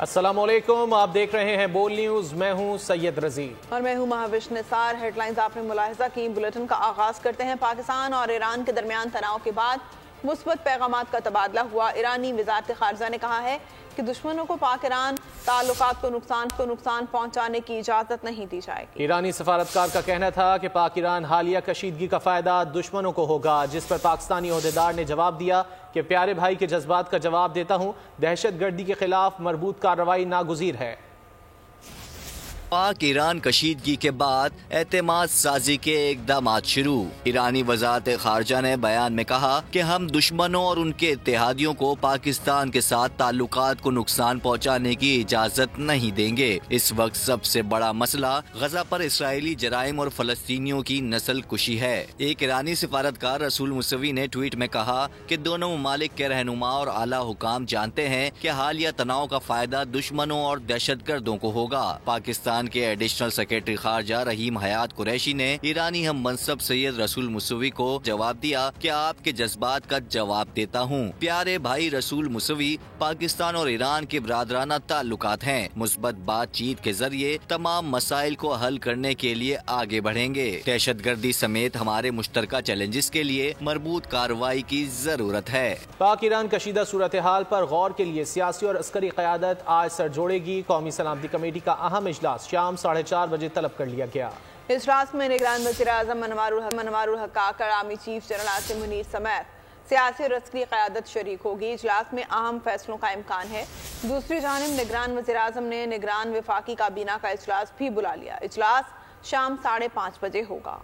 السلام علیکم، آپ دیکھ رہے ہیں بول نیوز۔ میں ہوں سید رضی اور میں ہوں مہاوش نثار۔ ہیڈ لائنز آپ نے ملاحظہ کی۔ بلیٹن کا آغاز کرتے ہیں۔ پاکستان اور ایران کے درمیان تناؤ کے بعد مثبت پیغامات کا تبادلہ ہوا۔ ایرانی وزارت خارجہ نے کہا ہے کہ دشمنوں کو پاک ایران تعلقات کو نقصان پہنچانے کی اجازت نہیں دی جائے گی۔ ایرانی سفارتکار کا کہنا تھا کہ پاک ایران حالیہ کشیدگی کا فائدہ دشمنوں کو ہوگا، جس پر پاکستانی عہدیدار نے جواب دیا کہ پیارے بھائی کے جذبات کا جواب دیتا ہوں، دہشت گردی کے خلاف مربوط کارروائی ناگزیر ہے۔ پاک ایران کشیدگی کے بعد اعتماد سازی کے اقدامات شروع۔ ایرانی وزارت خارجہ نے بیان میں کہا کہ ہم دشمنوں اور ان کے اتحادیوں کو پاکستان کے ساتھ تعلقات کو نقصان پہنچانے کی اجازت نہیں دیں گے۔ اس وقت سب سے بڑا مسئلہ غزہ پر اسرائیلی جرائم اور فلسطینیوں کی نسل کشی ہے۔ ایک ایرانی سفارتکار رسول موسوی نے ٹویٹ میں کہا کہ دونوں ممالک کے رہنما اور اعلیٰ حکام جانتے ہیں کہ حالیہ تناؤ کا فائدہ دشمنوں اور دہشت گردوں کو ہوگا۔ پاکستان کے ایڈیشنل سیکرٹری خارجہ رحیم حیات قریشی نے ایرانی ہم منصب سید رسول موسوی کو جواب دیا کہ آپ کے جذبات کا جواب دیتا ہوں، پیارے بھائی رسول موسوی پاکستان اور ایران کے برادرانہ تعلقات ہیں، مثبت بات چیت کے ذریعے تمام مسائل کو حل کرنے کے لیے آگے بڑھیں گے۔ دہشت گردی سمیت ہمارے مشترکہ چیلنجز کے لیے مربوط کارروائی کی ضرورت ہے۔ پاک ایران کشیدہ صورتحال پر غور کے لیے سیاسی اور عسکری قیادت آج سر جوڑے گی۔ قومی سلامتی کمیٹی کا اہم اجلاس شام 4:30 بجے طلب کر لیا گیا۔ اجلاس میں نگران وزیر اعظم انوار الحق Kakar, army chief general Asim Munir سمیت سیاسی اور عسکری قیادت شریک ہوگی۔ اجلاس میں اہم فیصلوں کا امکان ہے۔ دوسری جانب نگران وزیر اعظم نے نگران وفاقی کابینہ کا اجلاس بھی بلا لیا۔ اجلاس شام 5:30 بجے ہوگا۔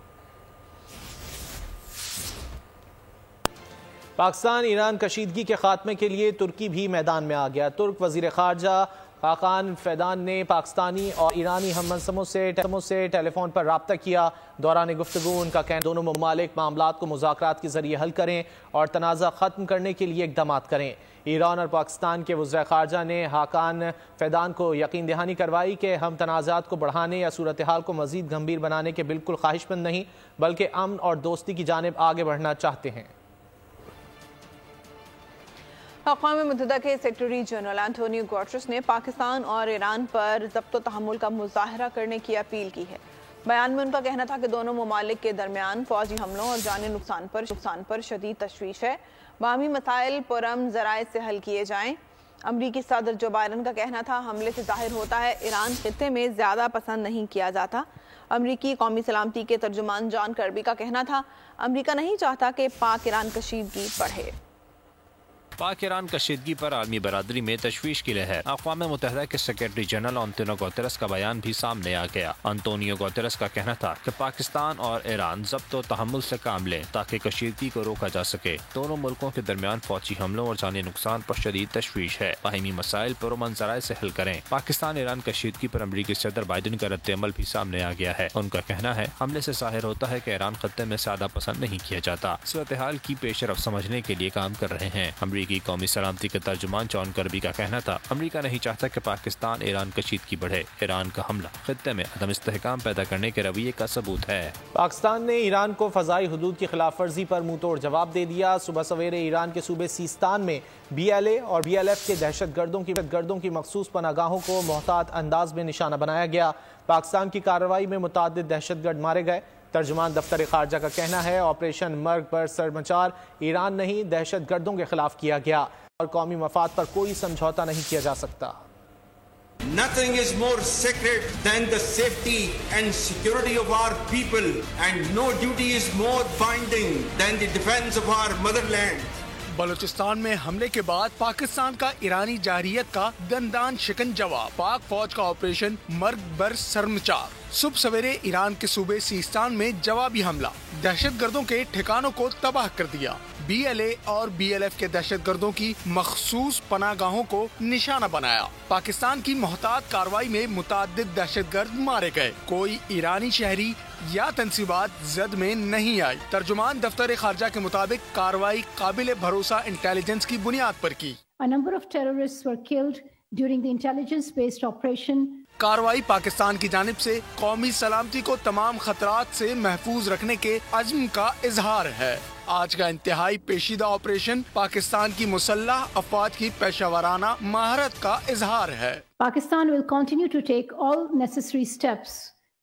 پاکستان ایران کشیدگی کے خاتمے کے لیے ترکی بھی میدان میں آ گیا۔ ترک وزیر خارجہ خاقان فیدان نے پاکستانی اور ایرانی ہم منصبوں سے ٹیلی فون پر رابطہ کیا۔ دوران گفتگو ان کا کہنا دونوں ممالک معاملات کو مذاکرات کے ذریعے حل کریں اور تنازع ختم کرنے کے لیے اقدامات کریں۔ ایران اور پاکستان کے وزراء خارجہ نے خاقان فیدان کو یقین دہانی کروائی کہ ہم تنازعات کو بڑھانے یا صورتحال کو مزید گمبھیر بنانے کے بالکل خواہش مند نہیں، بلکہ امن اور دوستی کی جانب آگے بڑھنا چاہتے ہیں۔ اقوام متحدہ کے سیکرٹری جنرل انٹونیو گوٹرس نے پاکستان اور ایران پر ضبط و تحمل کا مظاہرہ کرنے کی اپیل کی ہے۔ بیان میں ان کا کہنا تھا کہ دونوں ممالک کے درمیان فوجی حملوں اور جانی نقصان پر شدید تشویش ہے۔ باہمی مسائل پرامن ذرائع سے حل کیے جائیں۔ امریکی صدر جو بائیڈن کا کہنا تھا حملے سے ظاہر ہوتا ہے ایران خطے میں زیادہ پسند نہیں کیا جاتا۔ امریکی قومی سلامتی کے ترجمان جان کربی کا کہنا تھا امریکہ نہیں چاہتا کہ پاک ایران کشیدگی بڑھے۔ پاک ایران کشیدگی پر عالمی برادری میں تشویش کی لہر۔ اقوام متحدہ کے سیکرٹری جنرل انٹونیو گوترس کا بیان بھی سامنے آ گیا۔ انٹونیو گوترس کا کہنا تھا کہ پاکستان اور ایران ضبط و تحمل سے کام لیں تاکہ کشیدگی کو روکا جا سکے۔ دونوں ملکوں کے درمیان فوجی حملوں اور جانی نقصان پر شدید تشویش ہے۔ باہمی مسائل پرامن ذرائع سے حل کریں۔ پاکستان ایران کشیدگی پر امریکی صدر بائیڈن کا رد عمل بھی سامنے آ گیا ہے۔ ان کا کہنا ہے حملے سے ظاہر ہوتا ہے کہ ایران خطے میں زیادہ پسند نہیں کیا جاتا، صورتحال کی پیش رفت سمجھنے کے لیے کام کر رہے ہیں۔ امریکی قومی سلامتی کے ترجمان جان کربی کا کہنا تھا امریکہ نہیں چاہتا کہ پاکستان ایران کشیدگی بڑھے۔ ایران کا حملہ خطے میں عدم استحکام پیدا کرنے کے رویے کا ثبوت ہے۔ پاکستان نے ایران کو فضائی حدود کی خلاف ورزی پر منہ توڑ جواب دے دیا۔ صبح سویرے ایران کے صوبے سیستان میں BLA اور BLF کے دہشت گردوں کی مخصوص پناہ گاہوں کو محتاط انداز میں نشانہ بنایا گیا۔ پاکستان کی کارروائی میں متعدد دہشت گرد مارے گئے۔ ترجمان دفتر خارجہ کا کہنا ہے آپریشن مرگ پر سرمچار ایران نہیں دہشت گردوں کے خلاف کیا گیا اور قومی مفاد پر کوئی سمجھوتا نہیں کیا جا سکتا۔ Nothing is more sacred than the safety and security of our people, and no duty is more binding than the defense of our motherland. Balochistan میں حملے کے بعد پاکستان کا ایرانی جارحیت کا دندان شکن جواب۔ پاک فوج کا آپریشن مرگ بر سرمچار۔ صبح سویرے ایران کے صوبے سیستان میں جوابی حملہ، دہشت گردوں کے ٹھکانوں کو تباہ کر دیا۔ BLA اور BLF کے دہشت گردوں کی مخصوص پناہ گاہوں کو نشانہ بنایا۔ پاکستان کی محتاط کارروائی میں متعدد دہشت گرد مارے گئے۔ کوئی ایرانی شہری یا تنصیبات زد میں نہیں آئی۔ ترجمان دفتر خارجہ کے مطابق کارروائی قابل بھروسہ انٹیلیجنس کی بنیاد پر کی۔ A number of terrorists were killed during the intelligence-based operation. کارروائی پاکستان کی جانب سے قومی سلامتی کو تمام خطرات سے محفوظ رکھنے کے عزم کا اظہار ہے۔ آج کا انتہائی پیچیدہ آپریشن پاکستان کی مسلح افواج کی پیشہ ورانہ مہارت کا اظہار ہے۔ Pakistan will continue to take all necessary steps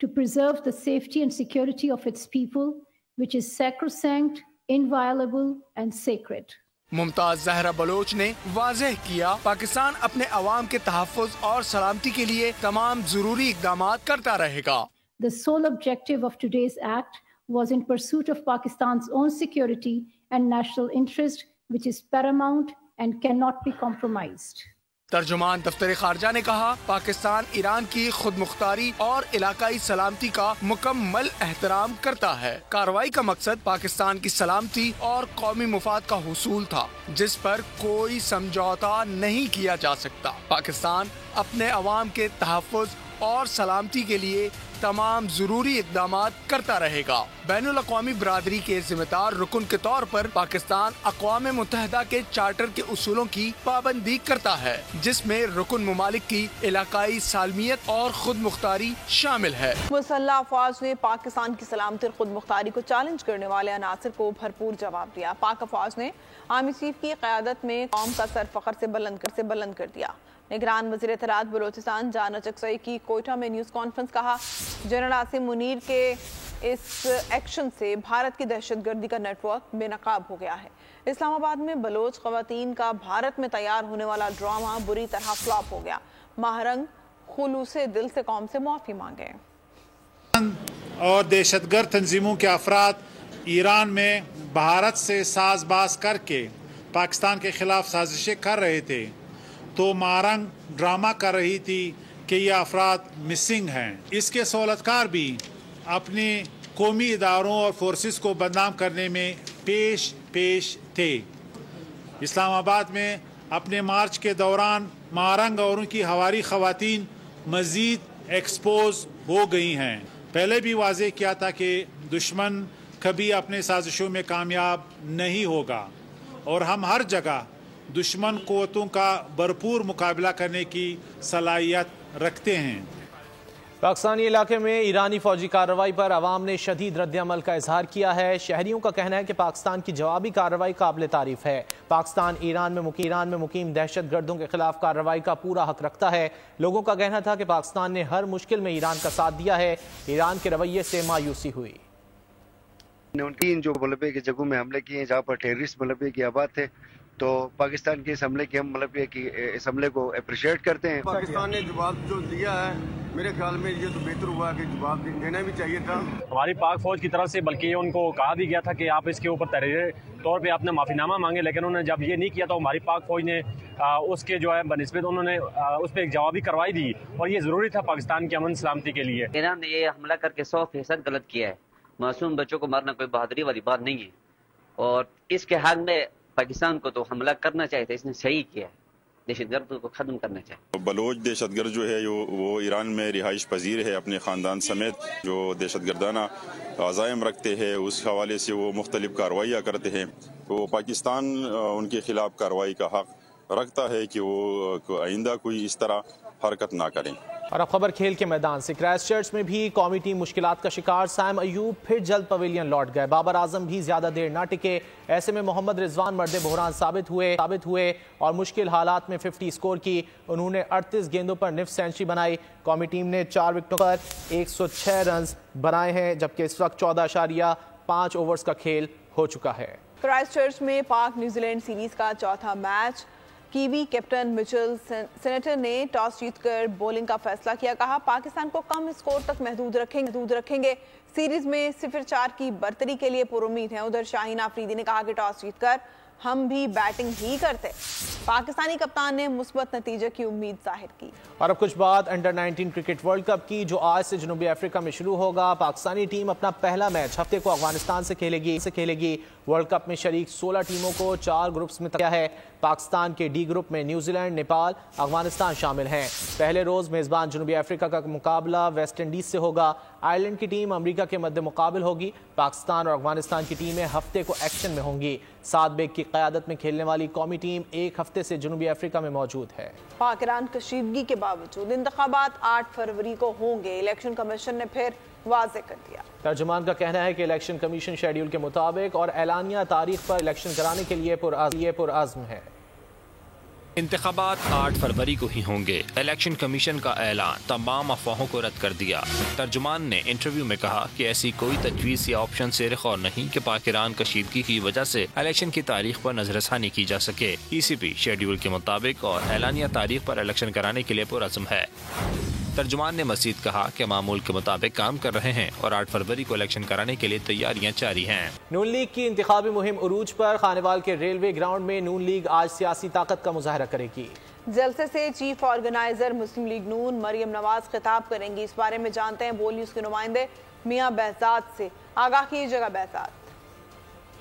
to preserve the safety and security of its people, which is sacrosanct, inviolable and sacred. ممتاز زہرا بلوچ نے واضح کیا پاکستان اپنے عوام کے تحفظ اور سلامتی کے لیے تمام ضروری اقدامات کرتا رہے گا۔ The sole objective of today's act was in pursuit of Pakistan's own security and national interest, which is paramount and cannot be compromised. ترجمان دفتر خارجہ نے کہا پاکستان ایران کی خود مختاری اور علاقائی سلامتی کا مکمل احترام کرتا ہے۔ کارروائی کا مقصد پاکستان کی سلامتی اور قومی مفاد کا حصول تھا، جس پر کوئی سمجھوتا نہیں کیا جا سکتا۔ پاکستان اپنے عوام کے تحفظ اور سلامتی کے لیے تمام ضروری اقدامات کرتا رہے گا۔ بین الاقوامی برادری کے ذمہ دار رکن کے طور پر پاکستان اقوام متحدہ کے چارٹر کے اصولوں کی پابندی کرتا ہے، جس میں رکن ممالک کی علاقائی سالمیت اور خود مختاری شامل ہے۔ مسلح افواج نے پاکستان کی سلامتی اور خود مختاری کو چیلنج کرنے والے عناصر کو بھرپور جواب دیا۔ پاک افواج نے آرمی چیف کی قیادت میں قوم کا سر فخر سے بلند کر دیا۔ نگران وزیر اطلاعات بلوچستان جانا چکسائی کی کوئٹہ میں نیوز کانفرنس کہا جنرل عاصم منیر کے اس ایکشن سے بھارت کی دہشت گردی کا نیٹ ورک بے نقاب ہو گیا ہے۔ اسلام آباد میں بلوچ خواتین کا بھارت میں تیار ہونے والا ڈرامہ بری طرح فلاپ ہو گیا۔ ماہرنگ خلوص دل سے قوم سے معافی مانگے۔ اور دہشت گرد تنظیموں کے افراد ایران میں بھارت سے ساز باز کر کے پاکستان کے خلاف سازشیں کر رہے تھے تو مارنگ ڈرامہ کر رہی تھی کہ یہ افراد مسنگ ہیں۔ اس کے سہولتکار بھی اپنے قومی اداروں اور فورسز کو بدنام کرنے میں پیش تھے۔ اسلام آباد میں اپنے مارچ کے دوران مارنگ اور ان کی ہواری خواتین مزید ایکسپوز ہو گئی ہیں۔ پہلے بھی واضح کیا تھا کہ دشمن کبھی اپنے سازشوں میں کامیاب نہیں ہوگا اور ہم ہر جگہ دشمن قوتوں کا بھرپور مقابلہ کرنے کی صلاحیت رکھتے ہیں۔ پاکستانی علاقے میں ایرانی فوجی کارروائی پر عوام نے شدید رد عمل کا اظہار کیا ہے۔ شہریوں کا کہنا ہے کہ پاکستان کی جوابی کارروائی قابل تعریف ہے۔ پاکستان ایران میں مقیم دہشت گردوں کے خلاف کارروائی کا پورا حق رکھتا ہے۔ لوگوں کا کہنا تھا کہ پاکستان نے ہر مشکل میں ایران کا ساتھ دیا ہے۔ ایران کے رویے سے مایوسی ہوئی۔ ان کی جو ملبے کی جگہوں میں حملے کیے جہاں پر ٹیررسٹ ملبے کی آباد تھے تو پاکستان کے اس حملے کی ہم اس حملے کو اپریشیٹ کرتے ہیں۔ پاکستان نے جواب جو دیا ہے میرے خیال میں یہ تو بہتر ہوا کہ جواب دینا بھی چاہیے تھا ہماری پاک فوج کی طرف سے، بلکہ ان کو کہا بھی گیا تھا کہ آپ اس کے اوپر تحریری طور پہ آپ نے معافی نامہ مانگے، لیکن انہوں نے جب یہ نہیں کیا تو ہماری پاک فوج نے اس کے جو ہے بنسبت انہوں نے اس پہ ایک جوابی کارروائی دی، اور یہ ضروری تھا پاکستان کی امن سلامتی کے لیے۔ ایران نے یہ حملہ کر کے 100% غلط کیا ہے۔ معصوم بچوں کو مارنا کوئی بہادری والی بات نہیں ہے، اور اس کے حق میں پاکستان کو تو حملہ کرنا چاہیے تھا، اس نے صحیح کیا ہے، دہشت گردوں کو ختم کرنا چاہیے۔ بلوچ دہشت گرد جو ہے وہ ایران میں رہائش پذیر ہے، اپنے خاندان سمیت جو دہشت گردانہ عزائم رکھتے ہیں اس حوالے سے وہ مختلف کارروائیاں کرتے ہیں، تو پاکستان ان کے خلاف کارروائی کا حق رکھتا ہے کہ وہ آئندہ کوئی اس طرح حرکت نہ کریں۔ اور اب خبر کھیل کے میدان سے۔ کرائسٹ چرچ میں بھی قومی ٹیم مشکلات کا شکار۔ سیم ایوب پھر جلد پویلین لوٹ گئے۔ بابر اعظم بھی زیادہ دیر نہ ٹکے۔ ایسے میں محمد رضوان مرد بحران ثابت ہوئے اور مشکل حالات میں 50 سکور کی۔ انہوں نے 38 گیندوں پر نصف سینچری بنائی۔ قومی ٹیم نے 4 وکٹوں پر 106 رنز بنائے ہیں، جبکہ اس وقت 14.5 اوورز کا کھیل ہو چکا ہے۔ کرائسٹ چرچ میں پاک نیوزی لینڈ سیریز کا چوتھا میچ۔ کیوی کیپٹن مچل سینیٹر نے ٹاس جیت کر بولنگ کا فیصلہ کیا۔ کہا پاکستان کو کم اسکور تک محدود رکھیں گے۔ سیریز میں 0-4 کی برتری کے لیے پر امید ہیں۔ ادھر شاہین آفریدی نے کہا کہ ٹاس جیت کر ہم بھی بیٹنگ ہی کرتے۔ پاکستانی کپتان نے مثبت نتیجے کی امید ظاہر کی۔ اور اب کچھ بات انڈر 19 کرکٹ ورلڈ کپ کی، جو آج سے جنوبی افریقہ میں شروع ہوگا۔ پاکستانی ٹیم اپنا پہلا میچ ہفتے کو افغانستان سے کھیلے گی۔ ورلڈ کپ میں شریک 16 ٹیموں کو 4 گروپس میں تقسیم ہے۔ پاکستان کے ڈی گروپ میں نیوزی لینڈ، نیپال، افغانستان شامل ہیں۔ پہلے روز میزبان جنوبی افریقہ کا مقابلہ ویسٹ انڈیز سے ہوگا۔ آئرلینڈ کی ٹیم امریکہ کے مد مقابل ہوگی۔ پاکستان اور افغانستان کی ٹیمیں ہفتے کو ایکشن میں ہوں گی۔ سعد بیگ کی قیادت میں کھیلنے والی قومی ٹیم ایک ہفتے سے جنوبی افریقہ میں موجود ہے۔ پاک ایران کشیدگی کے باوجود انتخابات 8 فروری کو ہوں گے۔ الیکشن کمیشن نے پھر वाज़ेह कर दिया। तर्जुमान का कहना है कि इलेक्शन कमीशन शेड्यूल के मुताबिक और एलानिया तारीख पर इलेक्शन कराने के लिए पुरअज़्म है। इंतखाबात 8 फरवरी को ही होंगे। इलेक्शन कमीशन का ऐलान तमाम अफवाहों को रद्द कर दिया। तर्जुमान ने इंटरव्यू में कहा कि ऐसी कोई तजवीज़ या ऑप्शन सेर-ए-खौर नहीं कि पाक ईरान कशीदगी की वजह से इलेक्शन की तारीख पर नजरसानी की जा सके। ECP शेड्यूल के मुताबिक और एलानिया तारीख पर इलेक्शन कराने के लिए पुरअज़्म है। तर्जुमान ने मज़ीद कहा कि मामूल के मुताबिक काम कर रहे हैं और 8 फरवरी को इलेक्शन कराने के लिए तैयारियां जारी हैं। नून लीग की इंतखाबी मुहिम उरूज पर। खानेवाल के रेलवे ग्राउंड में नून लीग आज सियासी ताकत का मुजाहरा करेगी। जलसे से चीफ ऑर्गेनाइजर मुस्लिम लीग नून मरियम नवाज खिताब करेंगी। इस बारे में जानते हैं बोली उसके नुमाइंदे मियां behzad से। आगाह कीजिएगा behzad।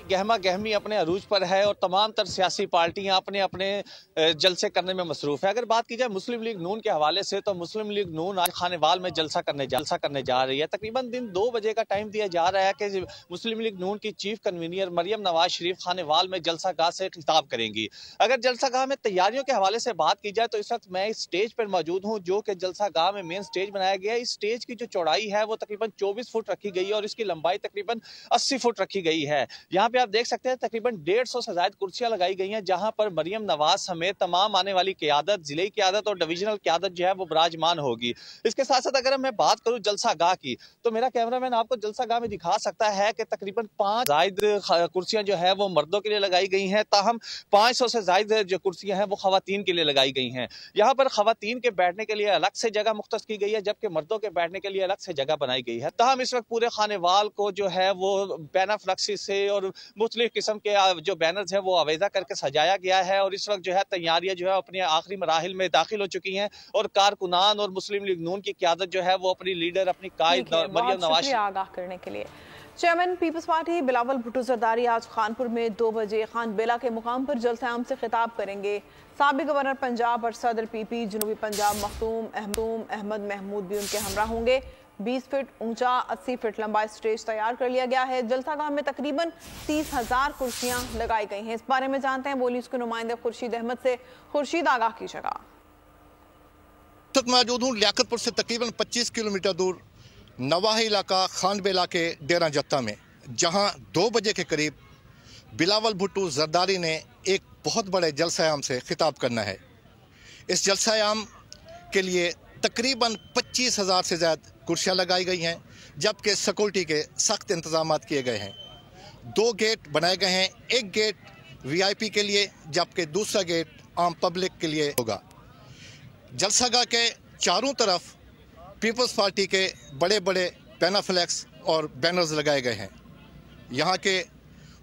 गहमा गहमी अपने अरूज पर है और तमाम तर सियासी पार्टियां अपने अपने जलसे करने में मसरूफ है। अगर बात की जाए मुस्लिम लीग नून के हवाले से तो मुस्लिम लीग नून आज खानेवाल में जलसा करने जा रही है। तकरीबन दिन 2 बजे का टाइम दिया जा रहा है कि मुस्लिम लीग नून की चीफ कन्वीनर मरियम नवाज शरीफ खानेवाल में जलसा गाह से खिताब करेंगी। अगर जलसा गाह में तैयारियों के हवाले से बात की जाए तो इस वक्त मैं इस स्टेज पर मौजूद हूँ जो कि जलसा गाह में मेन स्टेज बनाया गया है। इस स्टेज की जो चौड़ाई है वो तकरीबन 24 फुट रखी गई है और इसकी लंबाई तकरीबन 80 फुट रखी गई है। यहाँ पे आप देख सकते हैं तकरीबन 150 से ज्यादा कुर्सियां लगाई गई हैं जहां पर मरियम नवाज समेत तमाम आने वाली क़यादत, जिले क़यादत और डिविजनल क़यादत जो है वो विराजमान होगी। इसके साथ साथ अगर मैं बात करूं जलसा गाह की तो मेरा कैमरामैन आपको जलसा गाह में दिखा सकता है कि तकरीबन 5 ज्यादा कुर्सियां जो है वो मर्दों के लिए लगाई गई हैं, ताहम 500 से ज्यादा जो कुर्सियां हैं वो खवातीन के लिए लगाई गई हैं। यहाँ पर खवातीन के बैठने के लिए अलग से जगह मुख्तस की गई है जबकि मर्दों के बैठने के लिए अलग से जगह बनाई गई है। ताहम इस वक्त पूरे खानेवाल को जो है वो बैनर फ्लेक्सी से और मुख्तलिफ किस्म के जो बैनर्स हैं वो आवेदा करके सजाया गया है और इस वक्त जो है तैयारियां जो है अपने आखिरी मराहिल में दाखिल हो चुकी हैं और कारकुनान और मुस्लिम लीग नून की क़यादत जो है वो अपनी लीडर अपनी कायद मरियम नवाज आगाह करने के लिए। चेयरमैन पीपल्स पार्टी बिलावल भुट्टो जरदारी आज खानपुर में 2 बजे खान बेला के मुकाम पर जलसा आम से खिताब करेंगे। साबिक गवर्नर पंजाब और सदर PP जनूबी पंजाब मखदूम अहमद महमूद भी उनके हमरा होंगे। 20 फीट ऊंचा 80 फीट लंबा स्टेज तैयार कर लिया गया है। जलसागाह में तकरीबन 30,000 कुर्सियां लगाई गई हैं। इस बारे में जानते हैं बोली उसके नुमाइंदे खुर्शीद अहमद से। खुर्शीद आगाह की जगह मौजूद हूँ लियाकतपुर से तकरीबन 25 किलोमीटर दूर नवाही इलाका खान बेला के डेरा जत्ता में, जहां 2 बजे के करीब बिलावल भुट्टो जरदारी ने एक बहुत बड़े जलसायाम से खिताब करना है। इस जलसायाम के लिए तकरीबन 25,000 से ज़्यादा कुर्सियाँ लगाई गई हैं जबकि सिक्योरिटी के सख्त इंतजाम किए गए हैं। 2 गेट बनाए गए हैं, एक गेट VIP के लिए जबकि दूसरा गेट आम पब्लिक के लिए होगा। जलसागाह के चारों तरफ पीपल्स पार्टी के बड़े बड़े पैनाफ्लेक्स और बैनर्स लगाए गए हैं। यहाँ के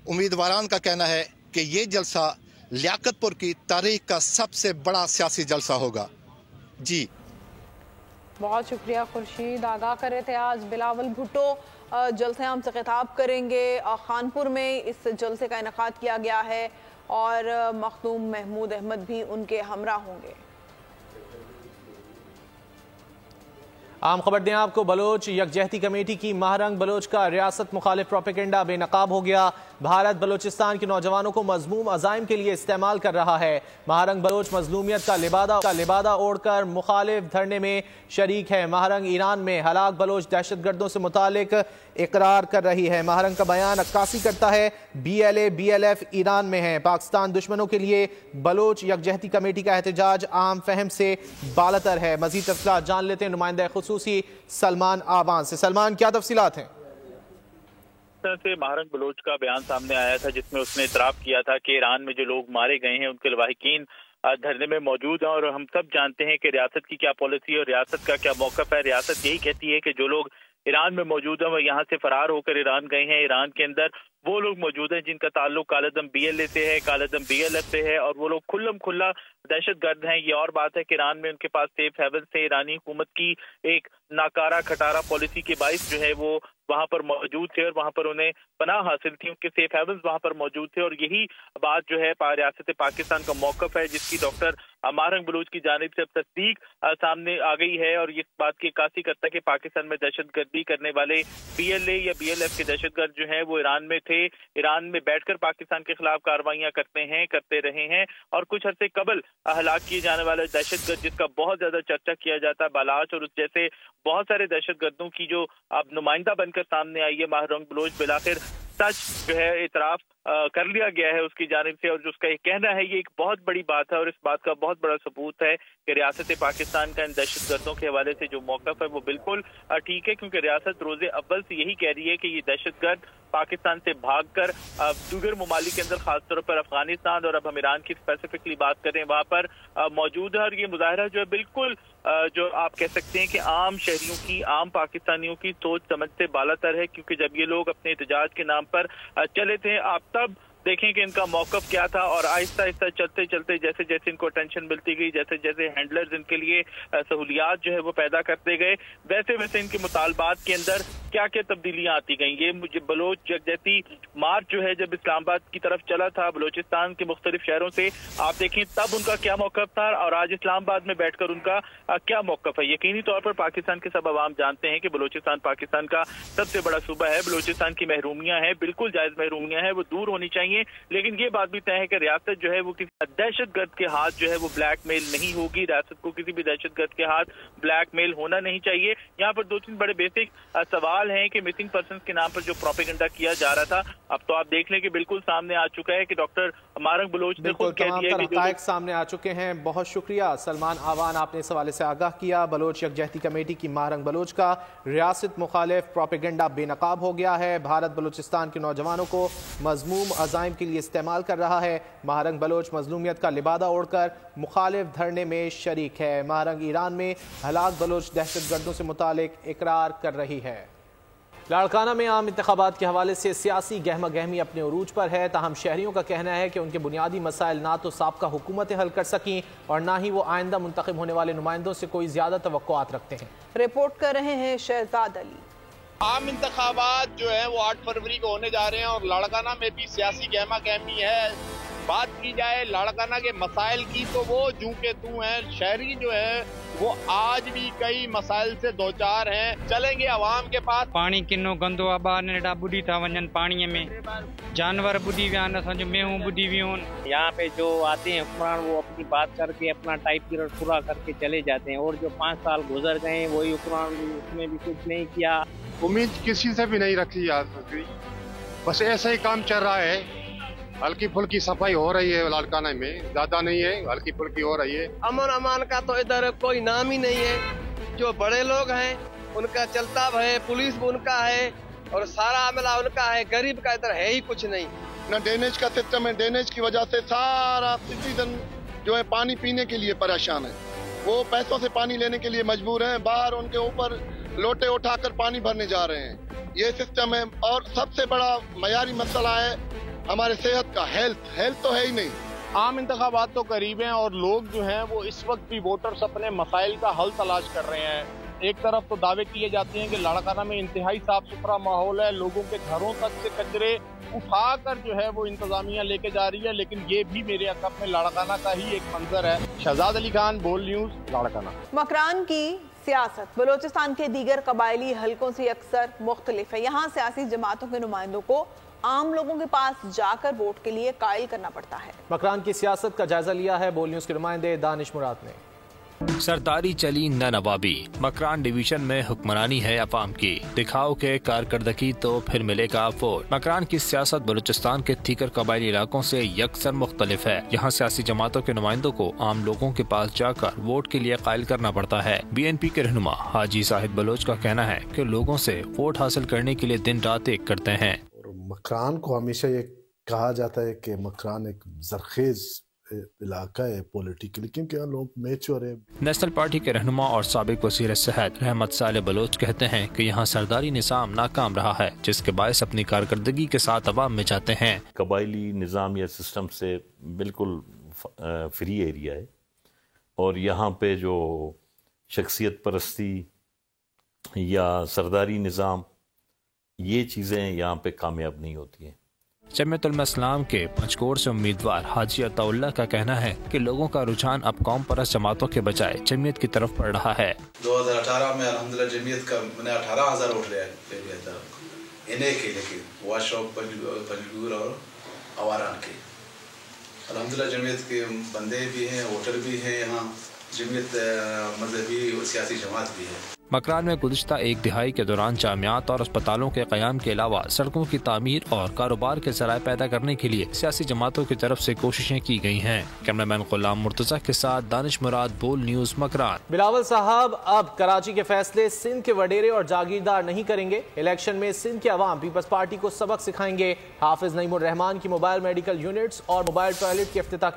उम्मीदवारान का कहना है कि ये जलसा लियाकतपुर की तारीख का सबसे बड़ा सियासी जलसा होगा। जी बहुत शुक्रिया खुर्शीद। आगाह कर रहे थे आज बिलावल भुट्टो जलसे आम से खिताब करेंगे। खानपुर में इस जलसे का इनेकाद किया गया है और मखदूम महमूद अहमद भी उनके हमरा होंगे। आम खबर दें आपको, बलोच यकजहती कमेटी की महारंग बलोच का रियासत मुखालिफ प्रोपेगेंडा बेनकाब हो गया। भारत बलोचिस्तान के नौजवानों को मजमूम अजाइम के लिए इस्तेमाल कर रहा है। महारंग बलोच मजलूमियत का लिबादा ओढ़कर मुखालिफ धरने में शरीक है। महारंग ईरान में हलाक बलोच दहशतगर्दों से मुतालिक इकरार कर रही है। महारंग का बयान अक्कासी करता है BLA BLF ईरान में है। पाकिस्तान दुश्मनों के लिए बलोच यकजहती कमेटी का एहतजाज आम फहम से बालतर है। मजीद तफसीलात जान लेते हैं नुमाइंदा खुसूसी सलमान आवान से। सलमान, क्या तफसीलात हैं? से महारंग बलोच का बयान सामने आया था जिसमें उसने इतराफ किया था कि ईरान में जो लोग मारे गए हैं उनके लवाहिकीन धरने में मौजूद हैं और हम सब जानते हैं कि रियासत की क्या पॉलिसी और रियासत का क्या मौक़िफ़ है। रियासत यही कहती है कि जो लोग ईरान में मौजूद हैं वो यहाँ से फरार होकर ईरान गए हैं। ईरान के अंदर वो लोग मौजूद हैं जिनका ताल्लुक कालेदम BLA से है, कालेदम BLF से है और वो लोग खुल्लम खुल्ला दहशतगर्द हैं। ये और बात है कि ईरान में उनके पास सेफ हेवन से ईरानी हुकूमत की एक नाकारा खटारा पॉलिसी के बाइस जो है वो वहां पर मौजूद थे और वहां पर उन्हें पनाह हासिल थी। उनके सेफ हेवन्स वहां पर मौजूद थे और यही बात जो है रियासत पाकिस्तान का मौक़िफ़ है जिसकी डॉक्टर महारंग बलूच की जानिब से अब तस्दीक सामने आ गई है और ये बात की अक्कासी करता है कि पाकिस्तान में दहशतगर्दी करने वाले PLA या BLF के दहशतगर्द जो हैं वो ईरान में थे, ईरान में बैठकर पाकिस्तान के खिलाफ कार्रवाइयां करते रहे हैं और कुछ अरसे कबल हलाक किए जाने वाले दहशतगर्द जिसका बहुत ज्यादा चर्चा किया जाता है बालाच और उस जैसे बहुत सारे दहशतगर्दों की जो अब नुमाइंदा बनकर सामने आई है महारंग बलूच, बिलाखिर सच जो है इतराफ कर लिया गया है उसकी जानिब से और उसका ये कहना है ये एक बहुत बड़ी बात है और इस बात का बहुत बड़ा सबूत है कि रियासत पाकिस्तान का इन दहशतगर्दों के हवाले से जो मौक़िफ़ है वो बिल्कुल ठीक है, क्योंकि रियासत रोज़े अव्वल से यही कह रही है कि ये दहशतगर्द पाकिस्तान से भागकर दीगर ममालिक के अंदर खासतौर पर अफगानिस्तान और अब हम ईरान की स्पेसिफिकली बात करें वहाँ पर मौजूद है और ये मुजाहरा जो है बिल्कुल जो आप कह सकते हैं कि आम शहरियों की, आम पाकिस्तानियों की सोच समझ से बालातर है, क्योंकि जब ये लोग अपने एहतजाज के नाम पर चले थे आप तब देखें कि इनका मौक़िफ़ क्या था और आहिस्ता आहिस्ता चलते चलते जैसे जैसे इनको अटेंशन मिलती गई, जैसे जैसे हैंडलर्स इनके लिए सहूलियात जो है वो पैदा करते गए, वैसे वैसे इनके मुतालबात के अंदर क्या क्या तब्दीलियां आती गई। ये मुझे बलोच यकजहती मार्च जो है जब इस्लामाबाद की तरफ चला था बलोचिस्तान के मुख्तलिफ शहरों से, आप देखें तब उनका क्या मौक़िफ़ था और आज इस्लामाबाद में बैठकर उनका क्या मौक़िफ़ है। यकीनी तौर पर पाकिस्तान के सब अवाम जानते हैं कि बलोचिस्तान पाकिस्तान का सबसे बड़ा सूबा है, बलोचिस्तान की महरूमियाँ हैं, बिल्कुल जायज़ महरूमियाँ हैं, वो दूर होनी चाहिए, लेकिन ये बात भी तय है कि रियासत जो है वो किसी दहशतगर्द के हाथ जो है वो ब्लैकमेल नहीं होगी, रियासत को किसी भी दहशतगर्द के हाथ ब्लैकमेल होना नहीं चाहिए। यहाँ पर दो तीन बड़े बेसिक सवाल हैं कि मिसिंग पर्सन के नाम पर जो प्रोपेगेंडा किया जा रहा था अब तो आप देख लें कि बिल्कुल सामने आ चुका है कि डॉक्टर महारंग बलूच ने खुद कह दिया कि हक़ाइक़ सामने आ चुके हैं। बहुत शुक्रिया सलमान आवान, आपने इस हवाले से आगाह किया। बलोच यकजहती कमेटी की महारंग बलूच का रियासत मुखालिफ प्रोपेगेंडा बेनकाब हो गया है, भारत बलूचिस्तान के नौजवानों को मज़मूम अज़ाइम के लिए इस्तेमाल कर रहा है। महारंग बलोच मजलूमियत का लिबादा ओढ़कर मुखालिफ धरने में शरीक है। महारंग ईरान में हलाक बलोच दहशतगर्दों से मुतालिक इकरार कर रही है। लाड़काना में आम इंतखाबात के हवाले से सियासी गहमा गहमी अपने उरूज पर है, ताहम शहरियों का कहना है कि उनके बुनियादी मसाइल ना तो साबका हुकूमतें हल कर सकीं और ना ही वो आइंदा मुंतखब होने वाले नुमाइंदों से कोई ज्यादा तवक्कुआत रखते हैं। रिपोर्ट कर रहे हैं शहजाद अली। आम इंतखाबात जो है वो 8 फरवरी को होने जा रहे हैं और लाड़काना में भी सियासी गहमा गहमी है। बात की जाए लाड़काना के मसाइल की तो वो जूं के तूं हैं, शहरी जो है वो आज भी कई मसाइल से दो चार हैं। चलेंगे अवाम के पास। पानी किन्नो गंदो आहे, ॿार नंढा बुढ़ी था वञनि पानी में, जानवर बुढ़ी विया आहिनि, असांजो मेहूं बुढ़ी वियूं आहिनि। यहाँ पे जो आते हैं हुक्मरान वो अपनी बात करके अपना टाइम पीरियड पूरा करके चले जाते हैं और जो 5 साल गुजर गए वही हुक्मरान उसने भी कुछ नहीं किया। उम्मीद किसी से भी नहीं रखी जा सकती, बस ऐसा ही काम चल रहा है। हल्की फुल्की सफाई हो रही है लाड़काना में, ज्यादा नहीं है, हल्की फुल्की हो रही है। अमन अमान का तो इधर कोई नाम ही नहीं है। जो बड़े लोग हैं उनका चलता है, पुलिस भी उनका है और सारा अमला उनका है, गरीब का इधर है ही कुछ नहीं। न ड्रेनेज का सिस्टम है, ड्रेनेज की वजह से सारा सिटीजन जो है पानी पीने के लिए परेशान है, वो पैसों से पानी लेने के लिए मजबूर है, बाहर उनके ऊपर लोटे उठाकर पानी भरने जा रहे हैं। ये सिस्टम है और सबसे बड़ा मयारी मसला है हमारे सेहत का, हेल्थ तो है ही नहीं। आम इंतखाबात तो करीब हैं और लोग जो हैं वो इस वक्त भी वोटर्स अपने मसाइल का हल तलाश कर रहे हैं। एक तरफ तो दावे किए जाते हैं कि लाड़काना में इंतहाई साफ सुथरा माहौल है, लोगों के घरों तक से कचरे उठाकर जो है वो इंतजामिया लेके जा रही है, लेकिन ये भी मेरे अकब में लाड़काना का ही एक मंजर है। शहजाद अली खान, बोल न्यूज, लाड़काना। मकरान की सियासत बलोचिस्तान के दीगर कबायली हलकों से अक्सर मुख्तलिफ है। यहाँ सियासी जमातों के नुमाइंदों को आम लोगों के पास जाकर वोट के लिए कायल करना पड़ता है। मकरान की सियासत का जायजा लिया है बोल न्यूज के नुमाइंदे दानिश मुराद ने। सरदारी चली न नवाबी, मकरान डिवीजन में हुक्मरानी है अवाम की, दिखाओ के कारकर्दगी तो फिर मिलेगा वोट। मकरान की सियासत बलूचिस्तान के दीगर कबायली इलाकों से यकसर मुख्तलिफ है। यहाँ सियासी जमातों के नुमाइंदों को आम लोगों के पास जाकर वोट के लिए कायल करना पड़ता है। BNP के रहनुमा हाजी साहिद बलोच का कहना है कि लोगों से वोट हासिल करने के लिए दिन रात एक करते हैं। मकरान को हमेशा ये कहा जाता है कि मकरान एक जरखेज इलाका है पॉलिटिकली, क्योंकि यहाँ लोग मैच्योर है। नेशनल पार्टी के रहनुमा और साबिक वज़ीर सेहत रहमत साले बलोच कहते हैं कि यहाँ सरदारी निज़ाम नाकाम रहा है, जिसके बायस अपनी कारकर्दगी के साथ अवाम में जाते हैं। कबायली निज़ाम या सिस्टम से बिल्कुल फ्री एरिया है और यहाँ पे जो शख्सियत परस्ती या सरदारी निज़ाम ये चीज़ें यहाँ पे कामयाब नहीं होती हैं। जमीयत उलमा इस्लाम के पंचकोट से उम्मीदवार हाजी अताउल्लाह का कहना है कि लोगों का रुझान अब कौम परस्त जमातों के बजाय जमीयत की तरफ बढ़ रहा है। 2018 में अल्हम्दुलिल्लाह जमीयत का मैंने 18,000 वोट लिया इन्हें के, लेकिन वाशॉप पंजगूर और आवारान के अल्हम्दुलिल्लाह जमीयत के बंदे भी हैं, वोटर भी हैं, यहाँ जमीयत मजहबी और सियासी जमात भी है। मकरान में गुज़िश्ता एक दिहाई के दौरान जामियात और अस्पतालों के क़याम के अलावा सड़कों की तामीर और कारोबार के ज़राए पैदा करने के लिए सियासी जमातों की तरफ से कोशिशें की गई हैं। कैमरामैन गुलाम मुर्तज़ा के साथ दानिश मुराद, बोल न्यूज़, मकरान। बिलावल साहब अब कराची के फैसले सिंध के वडेरे और जागीरदार नहीं करेंगे। इलेक्शन में सिंध के अवाम पीपल्स पार्टी को सबक सिखाएंगे। हाफिज नईमुर रहमान की मोबाइल मेडिकल यूनिट्स और मोबाइल टॉयलेट के इफ्तिताह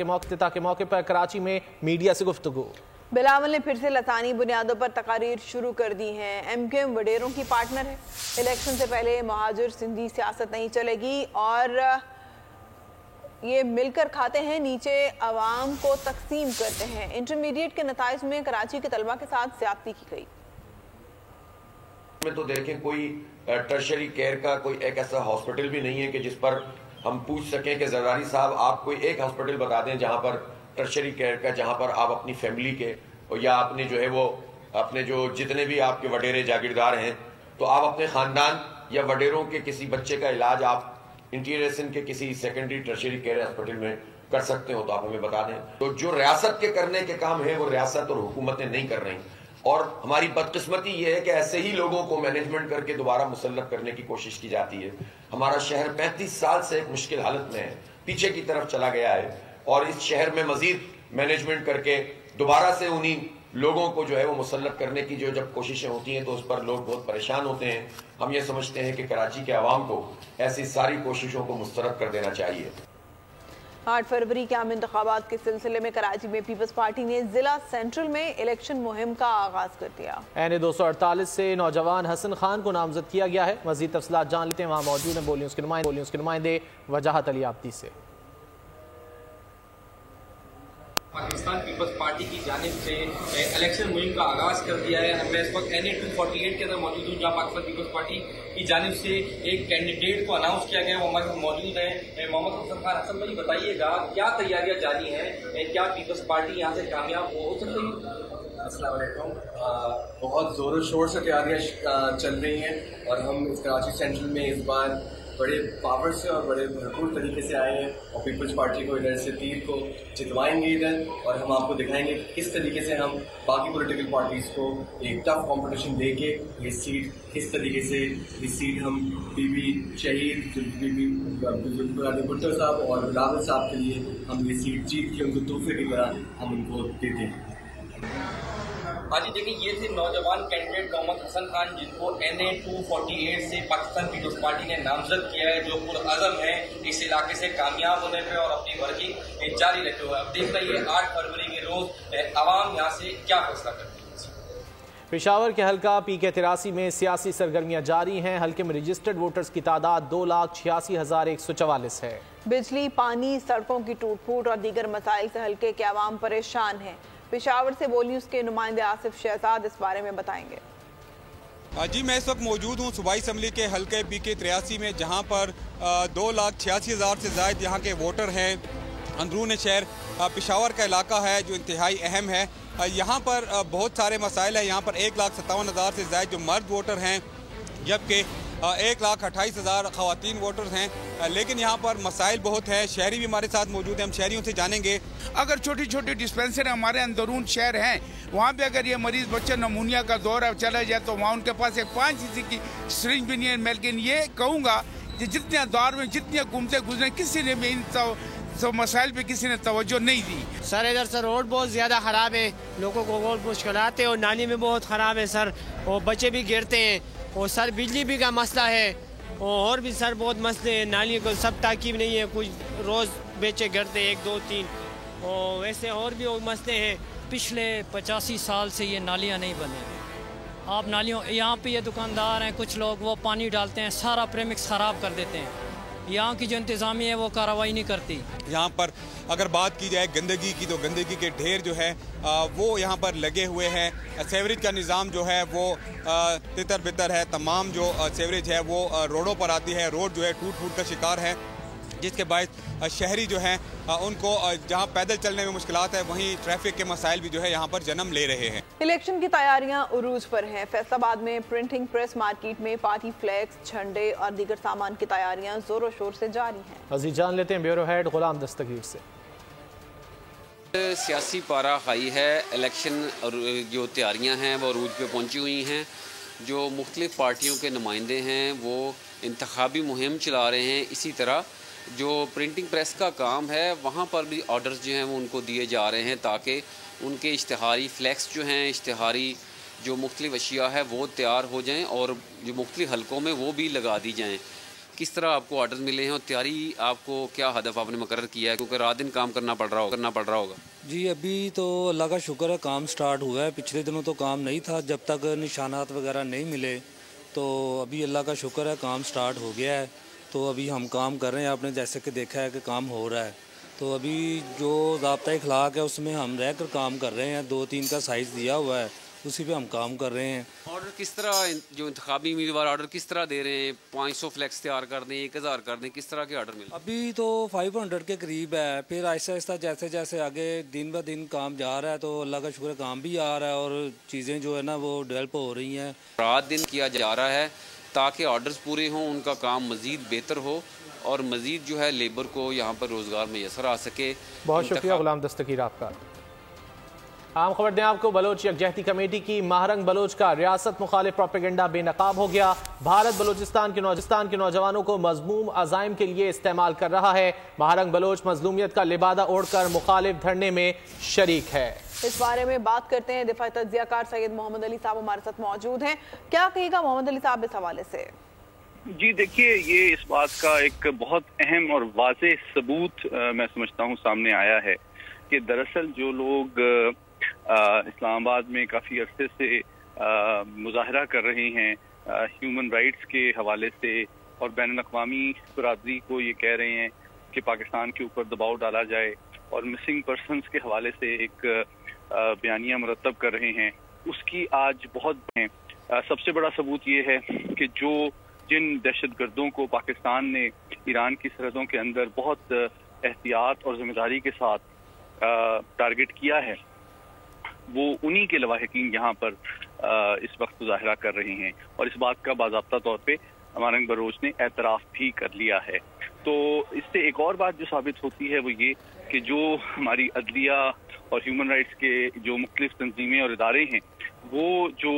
के मौके पर कराची में मीडिया से गुफ्तगू। बिलावल ने फिर से लसानी बुनियादों पर तकारीर शुरू कर दी हैं। एमकेएम वडेरों की पार्टनर है। इलेक्शन से पहले महाजिर सिंधी सियासत नहीं चलेगी और ये मिलकर खाते हैं, नीचे अवाम को तकसीम करते हैं। इंटरमीडिएट के नताइज में कराची के तलबा के साथ ज्यादती की गई। में तो देखें कोई टर्शरी केयर का कोई एक ऐसा हॉस्पिटल भी नहीं है कि जिस पर हम पूछ सकें कि जरदारी साहब आप कोई एक हॉस्पिटल बता दें जहां पर टर्शरी केयर का, जहां पर आप अपनी फैमिली के या अपने जो है वो अपने जो जितने भी आपके वडेरे जागीरदार हैं तो आप अपने खानदान या वडेरों के किसी बच्चे का इलाज आप इंटीरियर सिंध के किसी सेकेंडरी टर्शरी केयर हॉस्पिटल में कर सकते हो तो आप हमें बता दें। तो जो रियासत के करने के काम है वो रियासत और हुकूमतें नहीं कर रही और हमारी बदकिस्मती ये है कि ऐसे ही लोगों को मैनेजमेंट करके दोबारा मुसल्लत करने की कोशिश की जाती है। हमारा शहर 35 साल से एक मुश्किल हालत में है, पीछे की तरफ चला गया है और इस शहर में मजीद मैनेजमेंट करके दोबारा से उन्हीं लोगों को जो है वो मुसल्लत करने की जो जब कोशिशें होती हैं तो उस पर लोग बहुत परेशान होते हैं। हम ये समझते हैं कि कराची के अवाम को ऐसी सारी कोशिशों को मुस्तरद कर देना चाहिए। 8 फरवरी के आम इंतखाबात के सिलसिले में कराची में पीपल्स पार्टी ने जिला सेंट्रल में इलेक्शन मुहिम का आगाज कर दिया। एन 248 से नौजवान हसन खान को नामजद किया गया है। मजीद तफसीलात जान लेते हैं, वहाँ मौजूद हैं बोलियों के नुमाइंदे वजाहत अली आब्दी से। पाकिस्तान पीपल्स पार्टी की जानिब से इलेक्शन मुहिम का आगाज कर दिया है। मैं इस वक्त NA 248 के अंदर मौजूद हूँ जहाँ पाकिस्तान पीपल्स पार्टी की जानिब से एक कैंडिडेट को अनाउंस किया गया है। वो हमारे साथ मौजूद है मोहम्मद हसन खान। हसन भाई बताइएगा क्या तैयारियां जारी हैं, क्या पीपल्स पार्टी यहाँ से कामयाब हो सकती है? अस्सलाम वालेकुम। बहुत ज़ोरों शोर से तैयारियाँ चल रही हैं और हम इस कराची सेंट्रल में इस बार बड़े पावर से और बड़े भरपूर तरीके से आए हैं और पीपल्स पार्टी को इधर से तीर को जितवाएंगे इधर और हम आपको दिखाएंगे किस तरीके से हम बाकी पॉलिटिकल पार्टीज़ को एक टफ कंपटीशन देके ये सीट किस तरीके से ये सीट हम बीबी शहीद बीबी भुट्टो साहब और बिलावल साहब के लिए हम ये सीट जीत के उनको तोहफे की तरह हम उनको देते हैं। हाँ जी, देखिए ये थे नौजवान कैंडिडेट मोहम्मद हसन खान जिनको NA 248 से पाकिस्तान पीपल्स पार्टी ने नामजद किया है, जो पुरअज़म है इस इलाके से कामयाब होने पे और अपनी वर्किंग जारी रखे हुए। अब देख रहिए 8 फरवरी के रोज आवाम यहाँ से क्या फैसला करती है। पेशावर के हल्का PK83 में सियासी सरगर्मियां जारी हैं। हल्के में रजिस्टर्ड वोटर्स की तादाद 2,86,144 है। बिजली, पानी, सड़कों की टूट फूट और दीगर मसाइल से हल्के के अवाम परेशान हैं। पेशावर से बोल न्यूज़ के नुमाइंदे आसिफ शहजाद इस बारे में बताएंगे। जी, मैं इस वक्त मौजूद हूँ सूबाई असम्बली के हल्के PK83 में, जहाँ पर 2,86,000 से ज़ायद यहाँ के वोटर हैं। अंदरून शहर पेशावर का इलाका है जो इंतहाई अहम है। यहाँ पर बहुत सारे मसाइल हैं। यहाँ पर 1,57,000 से ज़ायद जो मर्द वोटर हैं, जबकि 1,28,000 ख़वातीन वोटर्स हैं। लेकिन यहाँ पर मसाइल बहुत है। शहरी भी हमारे साथ मौजूद हैं, हम शहरियों से जानेंगे। अगर छोटी छोटी डिस्पेंसरी हमारे अंदरून शहर हैं, वहाँ पे अगर ये मरीज बच्चे नमूनिया का दौरा चला जाए तो वहाँ उनके पास एक 5 cc की सिरिंज भी नहीं है। लेकिन ये कहूँगा कि जितने दौर में जितने घूमते गुजरे किसी ने भी इन तो मसाइल पे किसी ने तवज्जो नहीं दी। सर इधर से रोड बहुत ज़्यादा ख़राब है, लोगों को बहुत मुश्किलात है और नाली में बहुत ख़राब है सर, और बच्चे भी गिरते हैं। और सर बिजली भी का मसला है और भी सर बहुत मसले हैं। नाली को सब ताकीब नहीं है, कुछ रोज़ बेचे गिरते 1 2 3 और वैसे और भी मसले हैं। पिछले 85 साल से ये नालियाँ नहीं बने। आप नालियों यहाँ पे ये दुकानदार हैं, कुछ लोग वो पानी डालते हैं, सारा प्रेमिक्स ख़राब कर देते हैं। यहाँ की जो इंतज़ामिया है वो कार्रवाई नहीं करती। यहाँ पर अगर बात की जाए गंदगी की, तो गंदगी के ढेर जो है वो यहाँ पर लगे हुए हैं। सेवरेज का निज़ाम जो है वो तितर बितर है। तमाम जो सेवरेज है वो रोडों पर आती है। रोड जो है टूट फूट का शिकार है। जिसके बायस शहरी जो हैं उनको जहां पैदल चलने में मुश्किलात है, वहीं ट्रैफिक के मसाइल भी जो है यहाँ पर जन्म ले रहे हैं। इलेक्शन की तैयारियां उरूज पर हैं। फैसलाबाद में प्रिंटिंग प्रेस मार्केट में पार्टी फ्लैग्स, झंडे और दीगर सामान की तैयारियां जोरों शोर से जारी हैं। मज़ीद जान लेते हैं ब्यूरो हेड गुलाम दस्तगीर से। सियासी पारा हाई है, इलेक्शन और जो तैयारियां हैं वो अरूज पे पहुंची हुई हैं। जो मुख्तलिफ पार्टियों के नुमाइंदे हैं वो इंतखाबी मुहिम चला रहे हैं। इसी तरह जो प्रिंटिंग प्रेस का काम है वहाँ पर भी ऑर्डर्स जो हैं वो उनको दिए जा रहे हैं ताकि उनके इश्तिहारी फ्लैक्स जो हैं, इश्तिहारी जो मुख्तलिफ अशिया है वो तैयार हो जाएं और जो मुख्तलिफ हलकों में वो भी लगा दी जाएं। किस तरह आपको ऑर्डर्स मिले हैं और तैयारी आपको क्या हदफ आपने मुकर्रर किया है, क्योंकि रात दिन काम करना पड़ रहा होगा? जी अभी तो अल्लाह का शुक्र है काम स्टार्ट हुआ है। पिछले दिनों तो काम नहीं था, जब तक निशानात वगैरह नहीं मिले। तो अभी अल्लाह का शुक्र है काम स्टार्ट हो गया है। तो अभी हम काम कर रहे हैं। आपने जैसे कि देखा है कि काम हो रहा है। तो अभी जो ज़ाब्ता इखलाक है उसमें हम रह कर काम कर रहे हैं। 2-3 का साइज़ दिया हुआ है, उसी पे हम काम कर रहे हैं। ऑर्डर किस तरह, जो इंतखाबी उम्मीदवार ऑर्डर किस तरह दे रहे हैं? 500 फ्लैक्स तैयार कर दें, 1000 कर दें, किस तरह के ऑर्डर मिले? अभी तो 500 के करीब है। फिर आहिस्ता आहिस्ता जैसे जैसे आगे दिन ब दिन काम जा रहा है तो अल्लाह का शुक्र काम भी आ रहा है और चीज़ें जो है ना वो डेवलप हो रही हैं। रात दिन किया जा रहा है ताकि ऑर्डर्स पूरे हों, उनका काम मज़ीद बेहतर हो और मज़ीद जो है लेबर को यहाँ पर रोज़गार मैसर आ सके। बहुत शुक्रिया गुलाम दस्तगीर आपका। आम खबर दें आपको, बलोच यकजहती कमेटी की महारंग बलोच का रियासत मुखालिफ प्रोपेगेंडा बेनकाब हो गया। भारत बलोचिस्तान के नौजवानों को मजमूम अज़ाइम के लिए इस्तेमाल कर रहा है। महारंग बलोच मजलूमियत का लिबादा ओढ़कर मुखालिफ धरने में शरीक है। इस बारे में बात करते हैं। दिफाई तज्जियाकार सैयद मोहम्मद अली साहब हमारे साथ मौजूद हैं। क्या कहेगा मोहम्मद अली साहब इस हवाले से? जी देखिए, ये इस बात का एक बहुत अहम और वाज़ेह सबूत मैं समझता हूँ सामने आया है कि दरअसल जो लोग इस्लामाबाद में काफ़ी अरसे से मुजाहरा कर रहे हैं ह्यूमन राइट्स के हवाले से और बैनुल-अक़वामी बरादरी को ये कह रहे हैं कि पाकिस्तान के ऊपर दबाव डाला जाए और मिसिंग पर्सनस के हवाले से एक बयानिया मुरतब कर रहे हैं, उसकी आज बहुत सबसे बड़ा सबूत ये है कि जिन दहशतगर्दों को पाकिस्तान ने ईरान की सरहदों के अंदर बहुत एहतियात और जिम्मेदारी के साथ टारगेट किया है, वो उन्हीं के लवाहिकीन यहाँ पर इस वक्त मुजाहरा कर रहे हैं और इस बात का बाज़ाब्ता तौर पे महारंग बलोच ने एतराफ़ भी कर लिया है। तो इससे एक और बात जो साबित होती है वो ये कि जो हमारी अदलिया और ह्यूमन राइट्स के जो मुख्तलिफ तंजीमें और इदारे हैं वो जो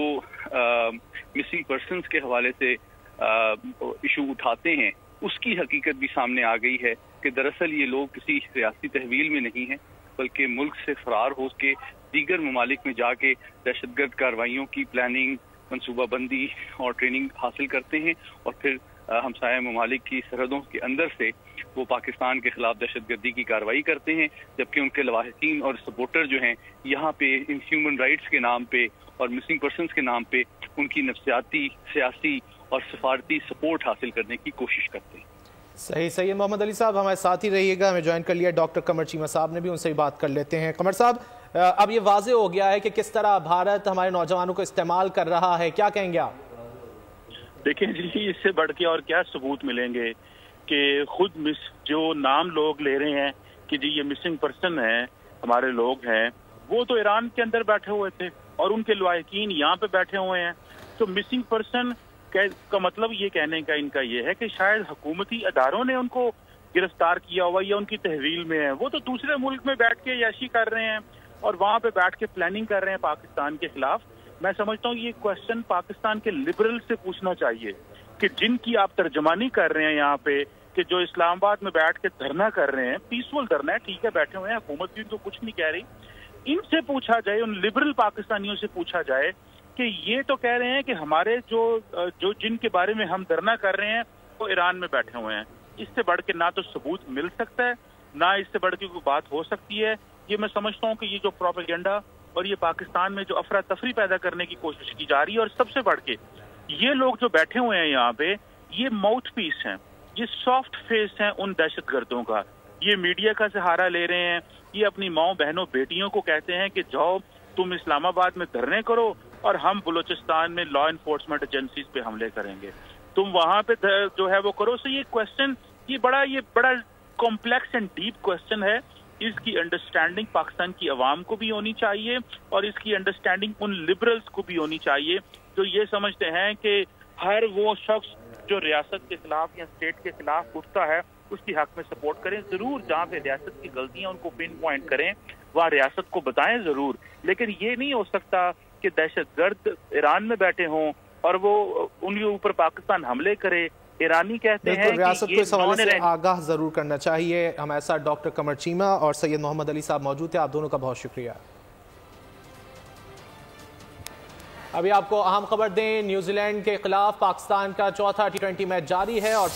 मिसिंग पर्सनस के हवाले से इशू उठाते हैं, उसकी हकीकत भी सामने आ गई है कि दरअसल ये लोग किसी सियासी तहवील में नहीं हैं बल्कि मुल्क से फरार हो के दीगर ममालिक में जाके दहशतगर्द कार्रवाइयों की प्लानिंग, मनसूबाबंदी और ट्रेनिंग हासिल करते हैं और फिर हमसाया ममालिक की सरहदों के अंदर से वो पाकिस्तान के खिलाफ दहशतगर्दी की कार्रवाई करते हैं, जबकि उनके लवाहिकीन और सपोर्टर जो हैं यहाँ पे इन ह्यूमन राइट्स के नाम पे और मिसिंग पर्सनस के नाम पे उनकी नफ्सियाती, सियासी और सफारती सपोर्ट हासिल करने की कोशिश करते हैं। सही सैयद मोहम्मद अली साहब हमारे साथ ही रहिएगा। हमें ज्वाइन कर लिया डॉक्टर कमर चीमा साहब ने भी, उनसे भी बात कर लेते हैं। कमर साहब, अब ये वाज़ेह हो गया है कि किस तरह भारत हमारे नौजवानों को इस्तेमाल कर रहा है, क्या कहेंगे आप? देखिए जी, इससे बढ़ के और क्या सबूत मिलेंगे कि खुद जो नाम लोग ले रहे हैं कि जी ये मिसिंग पर्सन है, हमारे लोग हैं, वो तो ईरान के अंदर बैठे हुए थे और उनके लवाहिकीन यहाँ पे बैठे हुए हैं। तो मिसिंग पर्सन का मतलब ये कहने का इनका ये है कि शायद हुकूमती अदारों ने उनको गिरफ्तार किया हुआ या उनकी तहवील में है, वो तो दूसरे मुल्क में बैठ के याशी कर रहे हैं और वहाँ पे बैठ के प्लानिंग कर रहे हैं पाकिस्तान के खिलाफ। मैं समझता हूँ ये क्वेश्चन पाकिस्तान के लिबरल से पूछना चाहिए कि जिनकी आप तर्जमानी कर रहे हैं यहाँ पे, कि जो इस्लामाबाद में बैठ के धरना कर रहे हैं, पीसफुल धरना है, ठीक है, बैठे हुए हैं, हुकूमत भी तो कुछ नहीं कह रही, इनसे पूछा जाए, उन लिबरल पाकिस्तानियों से पूछा जाए कि ये तो कह रहे हैं कि हमारे जो जिनके बारे में हम धरना कर रहे हैं वो ईरान में बैठे हुए हैं। इससे बढ़ के ना तो सबूत मिल सकता है, ना इससे बढ़ के कोई बात हो सकती है। ये मैं समझता हूँ कि ये जो प्रोपेगेंडा और ये पाकिस्तान में जो अफरा तफरी पैदा करने की कोशिश की जा रही है, और सबसे बढ़ के ये लोग जो बैठे हुए हैं यहाँ पे, ये माउथ पीस हैं, ये सॉफ्ट फेस हैं उन दहशतगर्दों का। ये मीडिया का सहारा ले रहे हैं, ये अपनी माओ बहनों बेटियों को कहते हैं कि जाओ तुम इस्लामाबाद में धरने करो और हम बलूचिस्तान में लॉ एनफोर्समेंट एजेंसीज पे हमले करेंगे, तुम वहां पे जो है वो करो। सो ये क्वेश्चन یہ بڑا کمپلیکس اینڈ ڈیپ کوشچن ہے. اس کی انڈرسٹینڈنگ پاکستان کی عوام کو بھی ہونی چاہیے اور اس کی انڈرسٹینڈنگ ان لبرلز کو بھی ہونی چاہیے جو یہ سمجھتے ہیں کہ ہر وہ شخص جو ریاست کے خلاف یا اسٹیٹ کے خلاف اٹھتا ہے اس کی حق میں سپورٹ کریں. ضرور جہاں پہ ریاست کی غلطیاں ان کو پن پوائنٹ کریں, وہاں ریاست کو بتائیں ضرور, لیکن یہ نہیں ہو سکتا کہ دہشت گرد ایران میں بیٹھے ہوں اور وہ ان کے اوپر پاکستان حملے کرے. ایرانی کہتے ہیں ریاست کو اس حوالے سے آگاہ ضرور کرنا چاہیے. ہمارے ساتھ ڈاکٹر قمر چیمہ اور سید محمد علی صاحب موجود تھے, آپ دونوں کا بہت شکریہ. ابھی آپ کو اہم خبر دیں, نیوزی لینڈ کے خلاف پاکستان کا چوتھا T20 میچ جاری ہے اور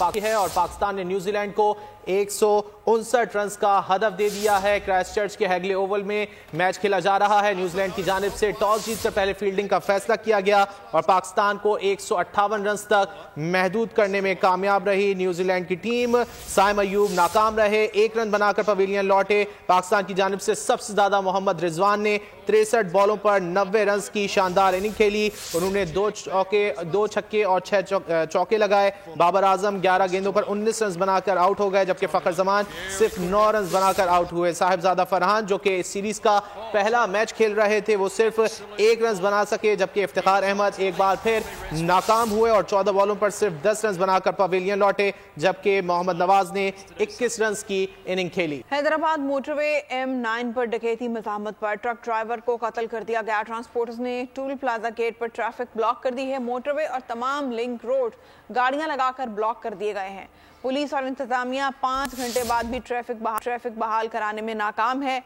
پاکستان نے نیوزی لینڈ کو 159 رنز کا ہدف دے دیا ہے. کرائسٹ چرچ کے ہیگلے اوول میں میچ کھیلا جا رہا ہے. نیوزی لینڈ کی جانب سے ٹاس جیت کر پہلے فیلڈنگ کا فیصلہ کیا گیا اور پاکستان کو 158 رنز تک محدود کرنے میں کامیاب رہی. نیوزی لینڈ کی ٹیم سائم ایوب ناکام رہے, 1 رن بنا کر پویلین لوٹے. پاکستان کی جانب سے سب سے زیادہ محمد رضوان نے 63 بالوں پر 90 رنز کی شاندار اننگ کھیلی. انہوں نے 2 چھکے اور 6 چوکے لگائے. بابر اعظم 11 گیندوں پر 19 رنز بنا کر آؤٹ ہو گئے, جبکہ فخر زمان صرف 9 رنز بنا کر آؤٹ ہوئے. صاحبزادہ فرحان جو کہ اس سیریز کا پہلا میچ کھیل رہے تھے وہ صرف 1 رنز بنا سکے, جبکہ افتخار احمد ایک بار پھر ناکام ہوئے اور 14 بالوں پر صرف 10 رنز بنا کر پویلین لوٹے, جبکہ محمد نواز نے 21 رنز کی اننگ کھیلی. حیدرآباد موٹر وے M9 پر ڈکیتی مزاحمت پر ٹرک ڈرائیور کو قتل کر دیا گیا. ٹرانسپورٹرز نے ٹول پلازا گیٹ پر ٹریفک بلاک کر دی ہے. موٹر وے اور تمام لنک روڈ گاڑیاں لگا کر بلاک کر دیے گئے ہیں. پولیس اور انتظامیہ 5 گھنٹے بعد بھی ٹریفک بحال کرانے میں ناکام ہے.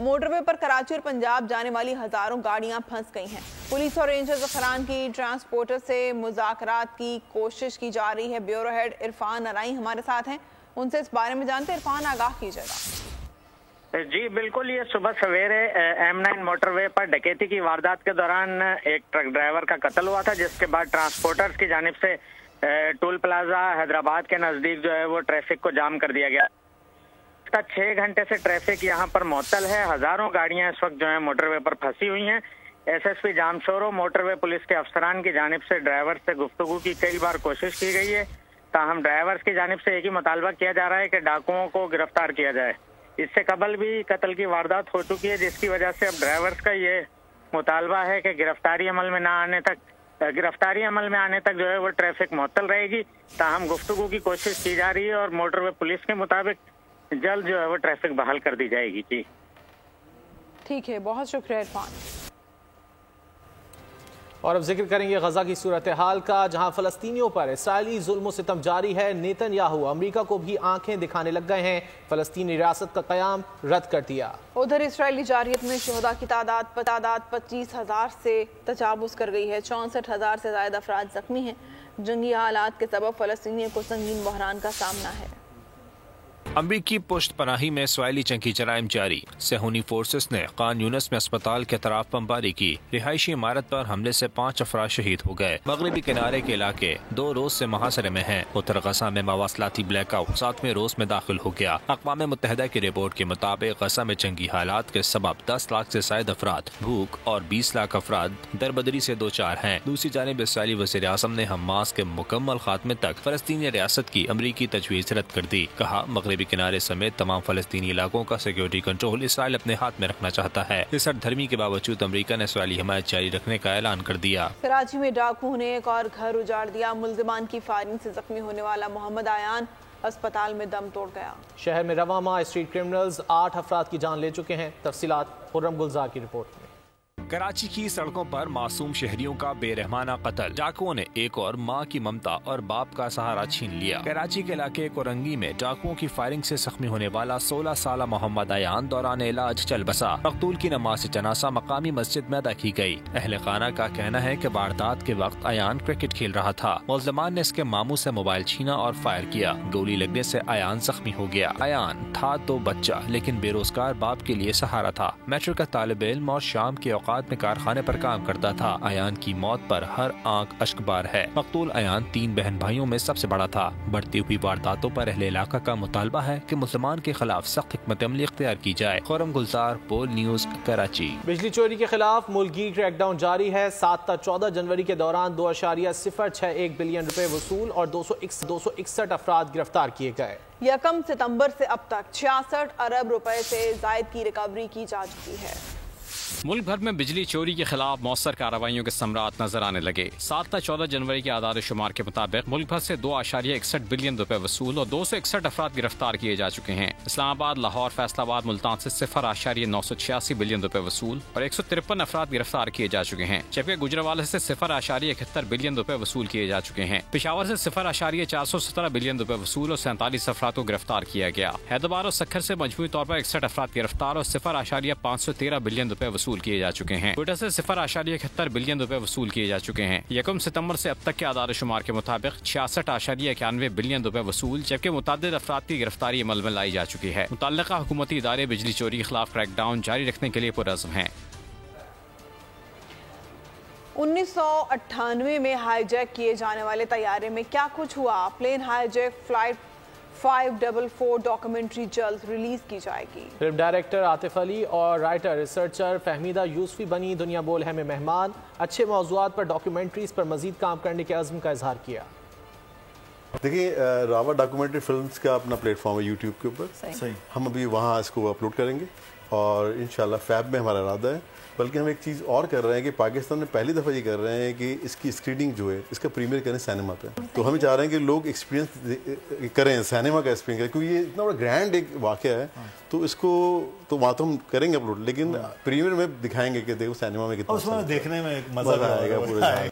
موٹر وے پر کراچی اور پنجاب جانے والی ہزاروں گاڑیاں پھنس گئی ہیں. پولیس اور رینجر زعفران کی ٹرانسپورٹر سے مذاکرات کی کوشش کی جا رہی ہے. بیورو ہیڈ عرفان ارائی ہمارے ساتھ ہیں, ان سے اس بارے میں جانتے. عرفان, آگاہ کیجیے گا. جی بالکل, یہ صبح سویرے M9 موٹر وے پر ڈکیتی کی واردات کے دوران ایک ٹرک ڈرائیور کا قتل ہوا تھا, جس کے بعد ٹرانسپورٹرز کی جانب سے ٹول پلازا حیدرآباد کے نزدیک جو ہے وہ ٹریفک کو جام کر دیا گیا. 6 گھنٹے سے ٹریفک یہاں پر معطل ہے. ہزاروں گاڑیاں اس وقت جو ہے موٹر وے پر پھنسی ہوئی ہیں. SSP جامشورو موٹر وے پولیس کے افسران کی جانب سے ڈرائیور سے گفتگو کی کئی بار کوشش کی گئی ہے, تاہم ڈرائیورز کی جانب سے ایک ہی مطالبہ کیا جا رہا ہے کہ ڈاکوؤں کو گرفتار کیا جائے. اس سے قبل بھی قتل کی واردات ہو چکی ہے, جس کی وجہ سے اب ڈرائیورز کا یہ مطالبہ ہے کہ گرفتاری عمل میں آنے تک جو ہے وہ ٹریفک معطل رہے گی. تاہم گفتگو کی کوشش کی جا رہی ہے اور موٹر وے پولیس کے مطابق جلد جو ہے وہ ٹریفک بحال کر دی جائے گی. جی ٹھیک ہے, بہت شکریہ عرفان. اور اب ذکر کریں گے غزہ کی صورتحال کا, جہاں فلسطینیوں پر اسرائیلی ظلم و ستم جاری ہے. نیتن یاہو امریکہ کو بھی آنکھیں دکھانے لگ گئے ہیں, فلسطینی ریاست کا قیام رد کر دیا. ادھر اسرائیلی جارحیت میں شہداء کی تعداد 25,000 سے تجاوز کر گئی ہے. 64,000 سے زائد افراد زخمی ہیں. جنگی حالات کے سبب فلسطینیوں کو سنگین بحران کا سامنا ہے. امریکی پشت پناہی میں اسرائیلی جنگی جرائم جاری. صہیونی فورسز نے خان یونس میں اسپتال کے طرف بمباری کی. رہائشی عمارت پر حملے سے 5 افراد شہید ہو گئے. مغربی کنارے کے علاقے 2 روز سے محاصرے میں ہیں. اتر غزہ میں مواصلاتی بلیک آؤٹ 7ویں روز میں داخل ہو گیا. اقوام متحدہ کی رپورٹ کے مطابق غزہ میں جنگی حالات کے سبب 10 لاکھ سے زائد افراد بھوک اور 20 لاکھ افراد دربدری سے دوچار ہیں. دوسری جانب اسرائیلی وزیر اعظم نے حماس کے مکمل خاتمے تک فلسطینی ریاست کی امریکی تجویز رد کر دی. کہا مغربی کنارے سمیت تمام فلسطینی علاقوں کا سیکیورٹی کنٹرول اسرائیل اپنے ہاتھ میں رکھنا چاہتا ہے. اس سرد گرمی کے باوجود امریکہ نے اسرائیلی حمایت جاری رکھنے کا اعلان کر دیا. کراچی میں ڈاکوؤں نے ایک اور گھر اجاڑ دیا. ملزمان کی فائرنگ سے زخمی ہونے والا محمد ایان اسپتال میں دم توڑ گیا. شہر میں رواں ماہ اسٹریٹ کرمنلز 8 افراد کی جان لے چکے ہیں. تفصیلات خرم گلزار کی رپورٹ میں. کراچی کی سڑکوں پر معصوم شہریوں کا بے رحمانہ قتل. ڈاکوؤں نے ایک اور ماں کی ممتا اور باپ کا سہارا چھین لیا. کراچی کے علاقے کورنگی میں ڈاکوؤں کی فائرنگ سے زخمی ہونے والا 16 سالہ محمد ایان دوران علاج چل بسا. مقتول کی نماز جنازہ مقامی مسجد میں ادا کی گئی. اہل خانہ کا کہنا ہے کہ واردات کے وقت ایان کرکٹ کھیل رہا تھا. ملزمان نے اس کے ماموں سے موبائل چھینا اور فائر کیا. گولی لگنے سے ایان زخمی ہو گیا. ایان تھا تو بچہ لیکن بے روزگار باپ کے لیے سہارا تھا. میٹرک کا طالب علم اور شام کے اوقات بعد میں کارخانے پر کام کرتا تھا۔ ایان کی موت پر ہر آنکھ اشک بار ہے۔ مقتول ایان 3 بہن بھائیوں میں سب سے بڑا تھا۔ بڑھتی ہوئی وارداتوں پر اہل علاقہ کا مطالبہ ہے کہ مسلمان کے خلاف سخت حکمت عملی اختیار کی جائے۔ خورم گلزار، پول نیوز، کراچی۔ بجلی چوری کے خلاف ملکی کریک ڈاؤن جاری ہے۔ 7 تا 14 جنوری کے دوران 2.061 بلین روپے وصول اور 261 افراد گرفتار کیے گئے۔ 1 ستمبر سے اب تک 66 ارب روپے سے زائد کی ریکوری کی جا چکی ہے۔ ملک بھر میں بجلی چوری کے خلاف مؤثر کارروائیوں کے ثمرات نظر آنے لگے۔ 7 تا 14 جنوری کے اعداد و شمار کے مطابق ملک بھر سے 2.61 بلین روپے وصول اور 261 افراد گرفتار کیے جا چکے ہیں۔ اسلام آباد، لاہور، فیصل آباد، ملتان سے 0.986 بلین روپے وصول اور 153 افراد گرفتار کیے جا چکے ہیں، جبکہ گجرانوالہ سے 0.71 بلین روپے وصول کیے جا چکے ہیں۔ پشاور سے 0.417 بلین روپے وصول اور 47 افراد کو گرفتار کیا گیا۔ حیدرآباد اور سکھر سے مجموعی طور پر 61 افراد گرفتار اور 0.513 بلین روپے وصول کیے جا چکے ہیں۔ کوئٹہ سے 0.71 بلین روپے وصول کیے جا چکے ہیں۔ 1 ستمبر سے اب تک کے اعداد و شمار کے مطابق 66.91 بلین روپے وصول، جبکہ متعدد افراد کی گرفتاری عمل میں لائی جا چکی ہے۔ متعلقہ حکومتی ادارے بجلی چوری کے خلاف کریک ڈاؤن جاری رکھنے کے لیے پرعزم ہیں۔ 1998 میں ہائی جیک کیے جانے والے طیارے میں کیا کچھ ہوا؟ Plane hijack flight 544 documentary جلد ریلیز کی جائے گی۔ فلم ڈائریکٹر عاطف علی اور رائٹر ریسرچر فہمیدہ یوسفی بنی دنیا بول ہے میں مہمان۔ اچھے موضوعات پر ڈاکومنٹریز پر مزید کام کرنے کے عزم کا اظہار کیا۔ دیکھیں، راوا ڈاکومنٹری فلمز کا اپنا پلیٹ فارم ہے یوٹیوب کے اوپر، ہم ابھی وہاں اس کو اپلوڈ کریں گے اور انشاءاللہ فیب میں ہمارا ارادہ ہے۔ بلکہ ہم ایک چیز اور کر رہے ہیں کہ پاکستان میں پہلی دفعہ یہ کر رہے ہیں کہ اس کی اسکریننگ جو ہے اس کا پریمیئر کریں سینما پہ۔ تو ہم چاہ رہے ہیں کہ لوگ ایکسپیرینس کریں، سینما کا ایکسپیرینس کریں، کیونکہ یہ اتنا بڑا گرینڈ ایک واقعہ ہے۔ تو اس کو تو وہاں تو ہم کریں گے اپلوڈ، لیکن پریمیئر میں دکھائیں گے کہ دیکھو سینما میں کتنا دیکھنے میں مزہ آئے گا پورے۔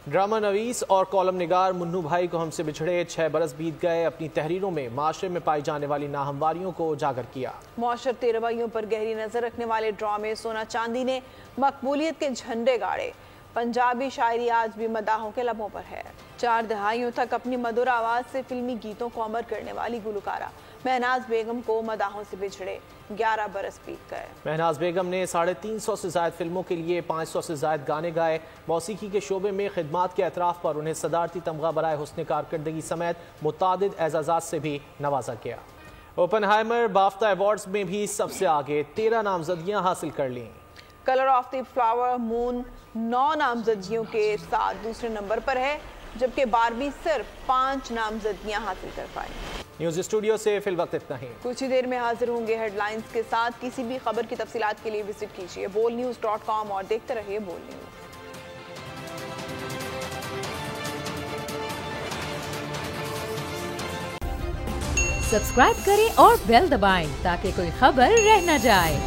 ڈرامہ نویس اور کالم نگار منو بھائی کو ہم سے بچھڑے 6 برس بیت گئے۔ اپنی تحریروں میں معاشرے میں پائی جانے والی ناہمواریوں کو اجاگر کیا۔ معاشرتی رویوں پر گہری نظر رکھنے والے ڈرامے سونا چاندی نے مقبولیت کے جھنڈے گاڑے۔ پنجابی شاعری آج بھی مداحوں کے لبوں پر ہے۔ 4 دہائیوں تک اپنی مدھر آواز سے فلمی گیتوں کو امر کرنے والی گلوکارہ مہناز بیگم کو مداحوں سے بچھڑے 11 برس بیت گئے۔ مہناز بیگم نے 350 سے زائد فلموں کے لیے 500 سے زائد گانے گائے۔ موسیقی کے شعبے میں خدمات کے اعتراف پر انہیں صدارتی تمغہ برائے حسن کارکردگی سمیت متعدد اعزازات سے بھی نوازا گیا۔ اوپن ہائمر بافتا ایوارڈز میں بھی سب سے آگے 13 نامزدگیاں حاصل کر لیں۔ کلر آف دی فلاور مون 9 نامزدگیوں کے ساتھ دوسرے نمبر پر ہے، جبکہ باربی صرف 5 نامزدگیاں حاصل کر پائی۔ نیوز اسٹوڈیو سے فی الوقت اتنا ہی۔ کچھ ہی دیر میں حاضر ہوں گے ہیڈ لائنز کے ساتھ۔ کسی بھی خبر کی تفصیلات کے لیے وزٹ کیجیے bolnews.com اور دیکھتے رہیے بول نیوز۔ سبسکرائب کریں اور بیل دبائیں تاکہ کوئی خبر رہ نہ جائے۔